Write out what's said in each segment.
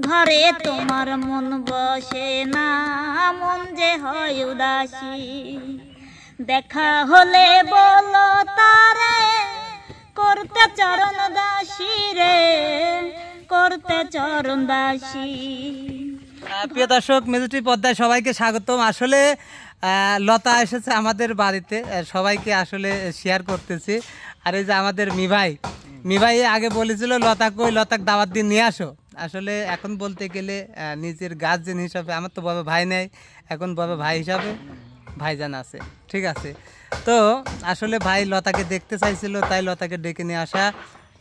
ঘরে তোমার মন বসে না, মন যে হয় উদাসী। দেখা হলে বলো তারে, করতে চরণ দাসী রে, করতে চরণ দাসী। প্রিয় দর্শক, মেজেস্টিক পর্দায় সবাইকে স্বাগতম। আসলে লতা এসেছে আমাদের বাড়িতে, সবাইকে আসলে শেয়ার করতেছি। আর এই যে আমাদের মিভাই আগে বলেছিল লতা কই, লতাক দাওয়াত দিয়ে নিয়ে আসো। আসলে এখন বলতে গেলে নিজের গার্জেন হিসাবে আমার তো বাবা ভাই নেই, এখন বাবা ভাই হিসাবে ভাইজান আছে, ঠিক আছে। তো আসলে ভাই লতাকে দেখতে চাইছিল, তাই লতাকে ডেকে নিয়ে আসা।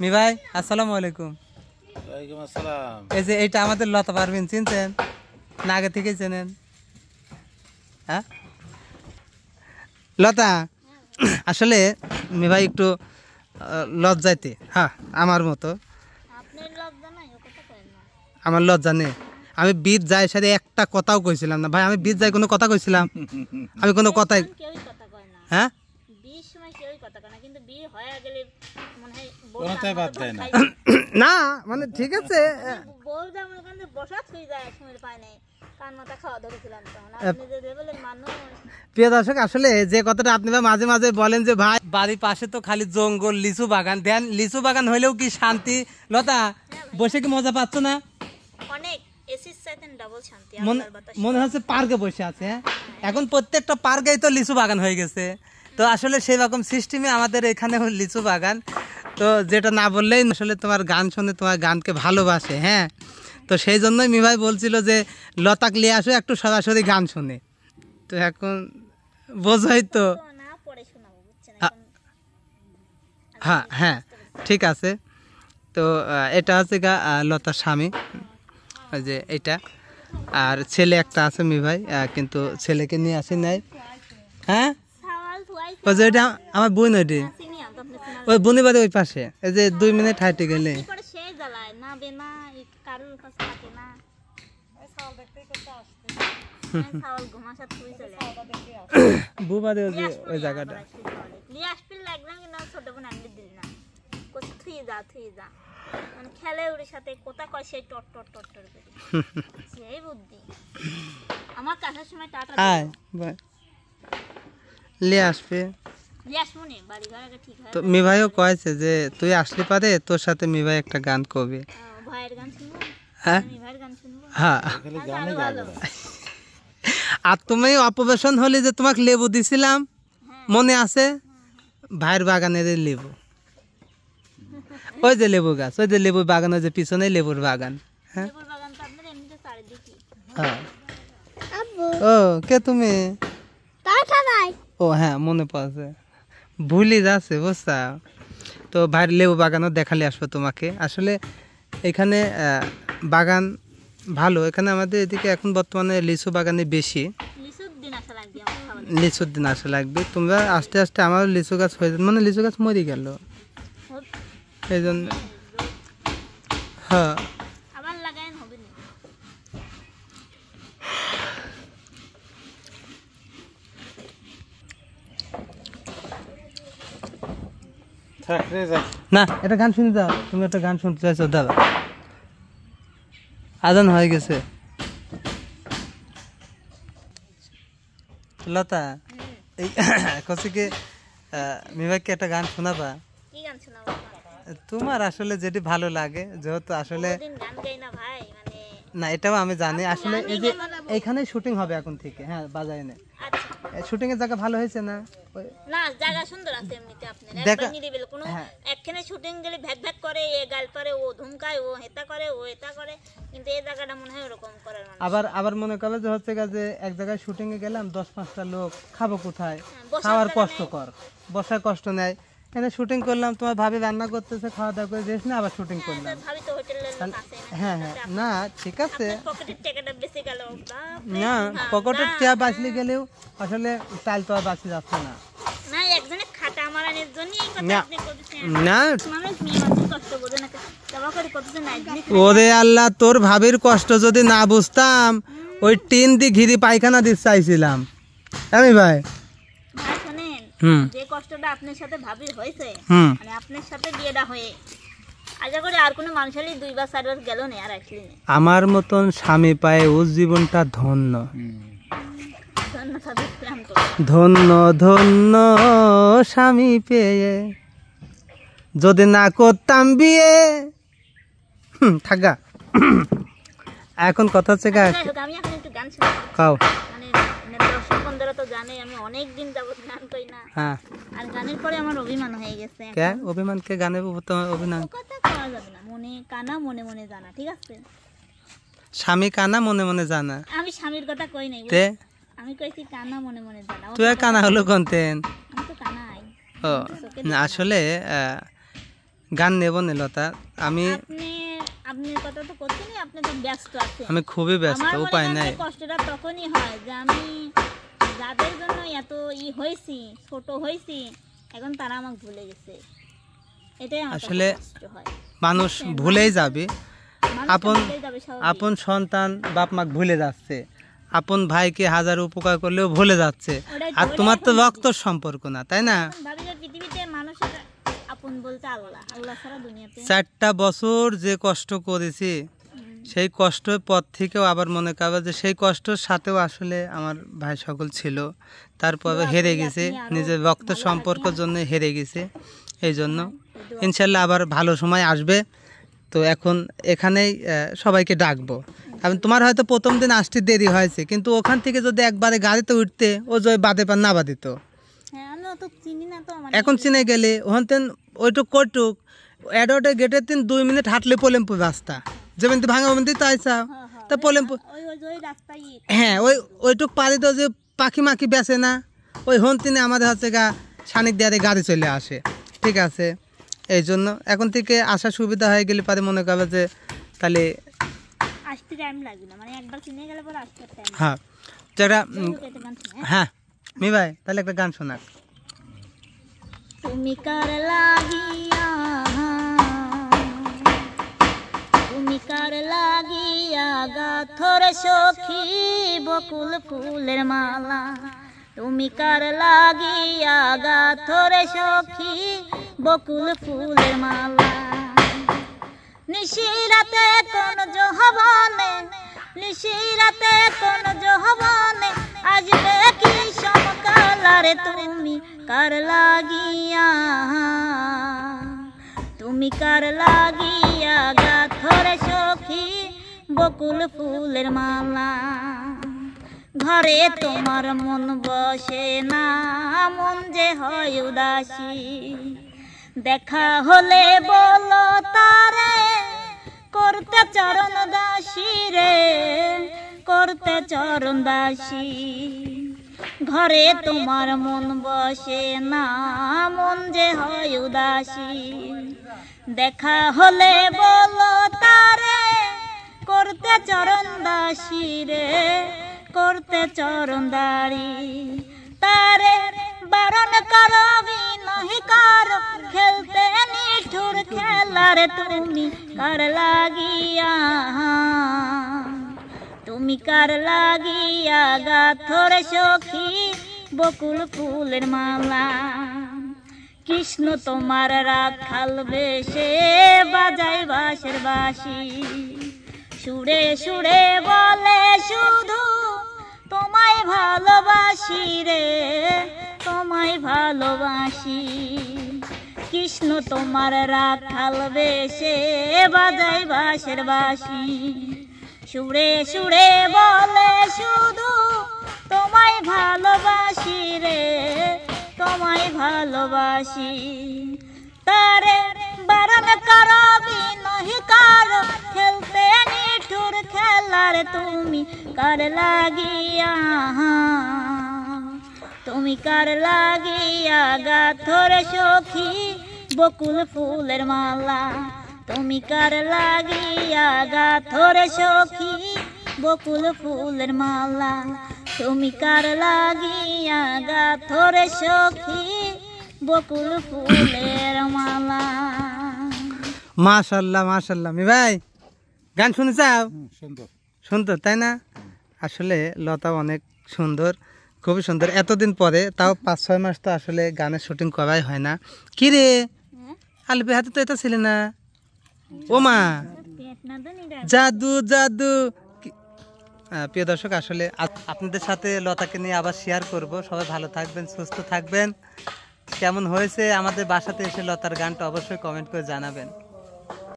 মিভাই আসসালামু আলাইকুম। ওয়ালাইকুম আসসালাম। এই যে এইটা আমাদের লতা পারভিন, চিনছেন না? আগে থেকেই চেনেন? হ্যাঁ লতা, আসলে মিভাই একটু লজ্জাইতে, হ্যাঁ আমার মতো। আমার লজ্জা নেই, আমি বীর যাই সাথে একটা কথাও কইছিলাম না ভাই। আমি বীর যাই কোনো কথা কইছিলাম? আমি কোনো কথাই হ্যাঁ না মানে ঠিক আছে। প্রিয় দর্শক, আসলে যে কথাটা আপনি মাঝে মাঝে বলেন যে ভাই বাড়ির পাশে তো খালি জঙ্গল, লিচু বাগান দেন, লিচু বাগান হইলেও কি শান্তি। লতা বসে কি মজা পাচ্ছ না? মনে হচ্ছে পার্কে বসে আছে। হ্যাঁ, এখন প্রত্যেকটা পার্কেই তো লিচু বাগান হয়ে গেছে। তো আসলে সেই রকম সিস্টেমে আমাদের এখানে লিচু বাগান। তো যেটা না বললেই, আসলে তোমার গান শুনে, তোমার গানকে ভালোবাসে। হ্যাঁ, তো সেই জন্যই মিভাই বলছিল যে লতাক নিয়ে আসো একটু সরাসরি গান শুনে। তো এখন বোঝাই তো। হ্যাঁ হ্যাঁ ঠিক আছে। তো এটা হচ্ছে গা লতার স্বামী, ওই যে এটা। আর ছেলে একটা আছে মিভাই, কিন্তু ছেলেকে নিয়ে আসি নাই। হ্যাঁ, ওই যে এটা আমার বোন, ওইটি ওই বোনের বাড়ি ওই পাশে। এই যে 2 মিনিট হাঁটে গেলে বুবাদে ওই জায়গাটা। খেলে ওর সাথে কথা কয়, সেই টট টট টট টট করে, সেই বুদ্ধি। আমার কাছের সময় টাটা লে আসবে। তো মিভাইও কয়েছে যে তুই আসলে পারে, তোর সাথে মিভাই একটা গান করবে। ভাইয়ের গান শুনবো? হ্যাঁ ভাইয়ের গান শুনবো। হ্যাঁ, আর তুমি অপবেশন হলে যে তোমাকে লেবু দিছিলাম, মনে আছে? ভাইয়ের বাগানের লেবু, ওই যে লেবু গাছ, ওই যে লেবুর বাগান, ওই যে পিছনে লেবুর বাগান। হ্যাঁ হ্যাঁ। ও কে তুমি? ও হ্যাঁ, মনে পড়ছে, ভুলি যাচ্ছে বুঝছা। তো ভাইয়ের লেবু বাগানও দেখালে আসবো তোমাকে। আসলে এখানে বাগান ভালো। এখানে আমাদের এদিকে এখন বর্তমানে লিচু বাগানে বেশি, লিচুর দিন আসা লাগবে। তোমরা আস্তে আস্তে আমার লিচু গাছ হয়ে যাবে, মানে লিচু গাছ মরে গেল এই জন্য। হ্যাঁ না, এটা গান শুনে দাও। তুমি একটা গান শুনতে চাইছো, দাদা আজান হয়ে গেছে। লতা এই কসিকে মিভাইকে একটা গান শোনাবা? তোমার আসলে যেটি ভালো লাগে, যেহেতু আসলে না এটাও আমি জানি। আসলে এই যে এইখানে শুটিং হবে এখন থেকে। হ্যাঁ, বাজায় না শুটিং এর জায়গা ভালো হয়েছে না? না, জায়গা সুন্দর আছে এমনিতে। আপনার একবার নিরিবিল কোনো একখানে শুটিং গেলে ভ্যাক ভ্যাক করে, এ গাল পারে, ও ধুমকায়, ও হেতা করে, ও এটা করে, কিন্তু এই জায়গাটা মনে হয় ওরকম করার মানুষ। আবার মনে করে যে হচ্ছে যে এক জায়গায় শুটিং এ গেলাম, 10-5টা লোক, খাবো কোথায়? খাওয়ার কষ্টকর, বসার কষ্ট নেই। এখানে শুটিং করলাম, তোমার ভাবি রান্না করতেছে, খাওয়া দাওয়া করে দিয়েছি না, আবার শুটিং করলাম। ভাবি তো হোটেলের কাছে। হ্যাঁ হ্যাঁ, না ঠিক আছে, পকেটের টাকাটা বেঁচে গেল না, পকেটের টাকা বাঁচলে গেলেও আসলে চাল তো আর বাঁচে যাচ্ছে না। না, একজনে খাটা মারানোর জন্য এই কথা আপনি কইছেন না। মানুষ মেয়ে মানুষ কষ্ট বোঝে না, সেবা করে কতজন নাই। ওরে আল্লাহ, তোর ভাবির কষ্ট যদি না বুঝতাম, ওই টিন দিয়ে ঘিরি পায়খানা দিতে চাইছিলাম আমি ভাই। শুনেন, যে কষ্টটা আপনার সাথে ভাবির হয়েছে, মানে আপনার সাথে বিয়েটা হয়ে আশা করি আর কোনো মানুষ হলে 2 বার 4 বার গেল না আর আসলি না। আমার মতন স্বামী পায়ে ও জীবনটা ধন্য ধন্যবাদ দিলাম তো। ধন্য ধন্য স্বামী পেয়ে যদি না করতাম বিয়ে থাকা। এখন কথা হচ্ছে গা, যাই হোক, আমি এখন একটু গান শুনি। কাও মানে দর্শক বন্ধুরা তো জানে আমি অনেক দিন যাবত গান করি না, হ্যাঁ আর গানের পরে আমার অভিমান হয়ে গেছে। কে অভিমানকে গানে তোমার অভিমান? ও কথা কওয়া যাবে না, মনে কানা মনে মনে জানা, ঠিক আছে? স্বামী কানা মনে মনে জানা, আমি স্বামীর কথা কই নাই, তে আমি কইছি কানা মনে মনে জানা। ও তুই কানা হলো কন্তেন? আমি তো কানাই। ও না, আসলে গান নেব না লতা, আমি আপনার কথা তো করছেন, আপনি তো ব্যস্ত আছেন। আমি খুবই ব্যস্ত, আমার মনে উপায় হয় নাই। যে কষ্টটা তখনই হয় যে আমি যাদের জন্য এত হয়েছি, ছোট হয়েছি, এখন তারা আমাকে ভুলে গেছে, এটাই আমার আসলে কষ্ট হয়। মানুষ ভুলেই যাবে, মানুষ আপন ভুলেই যাবে স্বাভাবিক। আপন সন্তান বাপ মাকে ভুলে যাচ্ছে, আপন ভাইকে হাজার উপকার করলেও ভুলে যাচ্ছে, আর তোমার তো রক্তর সম্পর্ক না, তাই না? এখন ভাবি যে পৃথিবীতে মানুষের আপন বলতে আল্লাহ, আল্লাহ ছাড়া দুনিয়াতে 4টা বছর যে কষ্ট করেছি, সেই কষ্টের পর থেকেও আবার মনে করবে যে সেই কষ্টের সাথেও আসলে আমার ভাই সকল ছিল, তারপরে হেরে গেছে, নিজের রক্ত সম্পর্কের জন্য হেরে গেছে। এই জন্য ইনশাল্লাহ আবার ভালো সময় আসবে। তো এখন এখানেই সবাইকে ডাকবো। কারণ তোমার হয়তো প্রথম দিন আসতে দেরি হয়েছে, কিন্তু ওখান থেকে যদি একবারে গাড়িতে উঠতে ও জয় বাদে পার না বাদিত, হ্যাঁ আমি অত চিনি না তো, আমার এখন চিনে গেলে ওখান তেন ওইটুক কটুক অ্যাডোটে গেটের 2 মিনিট হাঁটলে পলেমপুর রাস্তা, যেমন তুই ভাঙা বন্ধি তাই চাও তা পলেমপুর, ওই ওই ওই রাস্তায় হ্যাঁ ওইটুক পারি তো যে পাখি মাখি বেচে না, ওই হন্তিনে আমাদের হচ্ছে গা সানিধ্যারে গাড়ি চলে আসে, ঠিক আছে? এই জন্য এখন থেকে আসা সুবিধা হয়ে গেলে পারে মনে করবে যে তাহলে আসতে টাইম লাগবে না, মানে একবার চিনে গেলে পরে আসতে টাইম। হ্যাঁ যেটা গান শুনে, হ্যাঁ মি ভাই তাহলে একটা গান শোনাক। তুমি কার লাগিয়া, তুমি কার লাগিয়া গাথর সখী বকুল ফুলের মালা, তুমি কার লাগিয়া গাথর সখী বকুল ফুলের মালা, নিশিরাতে কোন জহবনে, নিশিরাতে কোন জহবনে আসবে কি সমকালারে, তুমি কার লাগিয়া, তুমি কার লাগিয়া গাথর সখী বকুল ফুলের মালা, ঘরে তোমার মন বসে না, মন যে হয় উদাসী, দেখা হলে বলো তারে করতে চরণ দাসী রে, করতে চরণ দাসী, ঘরে তোমার মন বসে না, মন যে হয় উদাসী, দেখা হলে বলো তারে করতে চরণ দাসী রে, করতে চরণ দাড়ি, তারে বারণ করবি নহি কার, খেলতে নিঠুর খেলারে, তুমি কার লাগিয়া, তুমি কার লাগিয়া গাথর সখী বকুল ফুলের মালা, কৃষ্ণ তোমার রাখাল বেশে বাজাই বাঁশের বাঁশি, সুরে সুরে বলে শুধু তোমায় ভালোবাসি রে, তোমায় ভালোবাসি, কৃষ্ণ তোমার রাখাল বেশে বাজাই বাঁশের বাঁশি, সুরে সুরে বলে শুধু তোমায় ভালোবাসি রে, তোমায় ভালোবাসি, তারে বারণ করবি নহি কার, খেলতে নিঠুর খেলার, তুমি কার লাগিয়া, তুমি কার লাগিয়া গাথর সখী বকুল ফুলের মালা, তুমি কার লাগিয়া গাথর সখী বকুল ফুলের মালা, তুমি কার লাগিয়া গাথর সখী বকুল ফুলের মালা। মাশাল্লাহ মাশাল্লাহ মি ভাই গান শুনেছাও? সুন্দর সুন্দর তাই না? আসলে লতা অনেক সুন্দর, খুবই সুন্দর। এতদিন পরে, তাও 5-6 মাস তো আসলে গানের শুটিং করাই হয় না। কি রে আলপি হাতে তো এটা ছিল না? ও মা পেট না তো নিরা জাদু জাদু প্রিয় দর্শক আসলে আপনাদের সাথে লতাকে নিয়ে আবার শেয়ার করব। সবাই ভালো থাকবেন, সুস্থ থাকবেন। কেমন হয়েছে আমাদের বাসাতে এসে লতার গানটা অবশ্যই কমেন্ট করে জানাবেন।